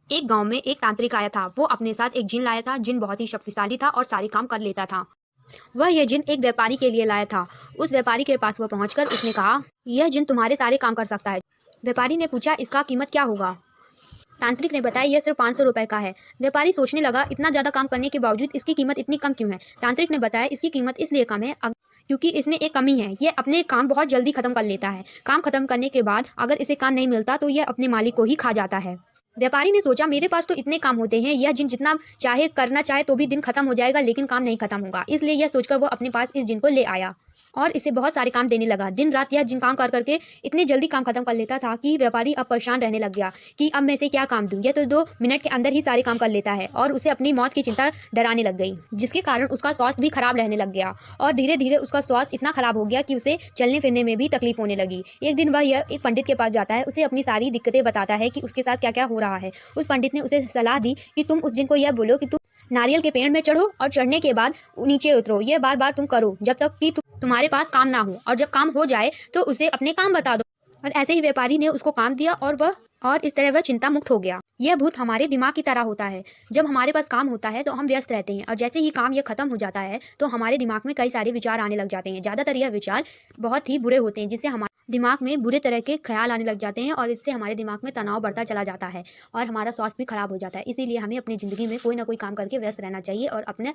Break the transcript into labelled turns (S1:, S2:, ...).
S1: एक गांव में एक तांत्रिक आया था। वो अपने साथ एक जिन लाया था। जिन बहुत ही शक्तिशाली था और सारे काम कर लेता था। वह यह जिन एक व्यापारी के लिए लाया था। उस व्यापारी के पास वह पहुंचकर उसने कहा, यह जिन तुम्हारे सारे काम कर सकता है। व्यापारी ने पूछा, इसका कीमत क्या होगा? तांत्रिक ने बताया, यह सिर्फ 500 रुपए का है। व्यापारी सोचने लगा, इतना ज्यादा काम करने के बावजूद इसकी कीमत इतनी कम क्यों है? तांत्रिक ने बताया, इसकी कीमत इसलिए कम है क्योंकि इसमें एक कमी है। यह अपने काम बहुत जल्दी खत्म कर लेता है। काम खत्म करने के बाद अगर इसे काम नहीं मिलता तो यह अपने मालिक को ही खा जाता है। व्यापारी ने सोचा, मेरे पास तो इतने काम होते हैं, यह जिन जितना चाहे करना चाहे तो भी दिन खत्म हो जाएगा, लेकिन काम नहीं खत्म होगा। इसलिए यह सोचकर वो अपने पास इस जिन को ले आया और इसे बहुत सारे काम देने लगा। दिन रात यह जिन काम कर करके इतने जल्दी काम खत्म कर लेता था कि व्यापारी अब परेशान रहने लग गया कि अब मैं इसे क्या काम दूं। यह तो 2 मिनट के अंदर ही सारे काम कर लेता है और उसे अपनी मौत की चिंता डराने लग गई, जिसके कारण उसका स्वास्थ्य भी खराब रहने लग गया और धीरे धीरे उसका स्वास्थ्य इतना खराब हो गया कि उसे चलने फिरने में भी तकलीफ होने लगी। एक दिन वह एक पंडित के पास जाता है, उसे अपनी सारी दिक्कतें बताता है कि उसके साथ क्या क्या हो रहा है। उस पंडित ने उसे सलाह दी कि तुम उस जिन को यह बोलो कि तुम नारियल के पेड़ में चढ़ो और चढ़ने के बाद नीचे उतरो। यह बार बार तुम करो जब तक कि तुम्हारे पास काम ना हो, और जब काम हो जाए तो उसे अपने काम बता दो। और ऐसे ही व्यापारी ने उसको काम दिया और इस तरह वह चिंता मुक्त हो गया। यह भूत हमारे दिमाग की तरह होता है। जब हमारे पास काम होता है तो हम व्यस्त रहते हैं, और जैसे ही काम यह खत्म हो जाता है तो हमारे दिमाग में कई सारे विचार आने लग जाते हैं। ज्यादातर यह विचार बहुत ही बुरे होते हैं, जिससे हमारे दिमाग में बुरे तरह के ख्याल आने लग जाते हैं और इससे हमारे दिमाग में तनाव बढ़ता चला जाता है और हमारा स्वास्थ्य भी खराब हो जाता है। इसीलिए हमें अपनी जिंदगी में कोई ना कोई काम करके व्यस्त रहना चाहिए और अपने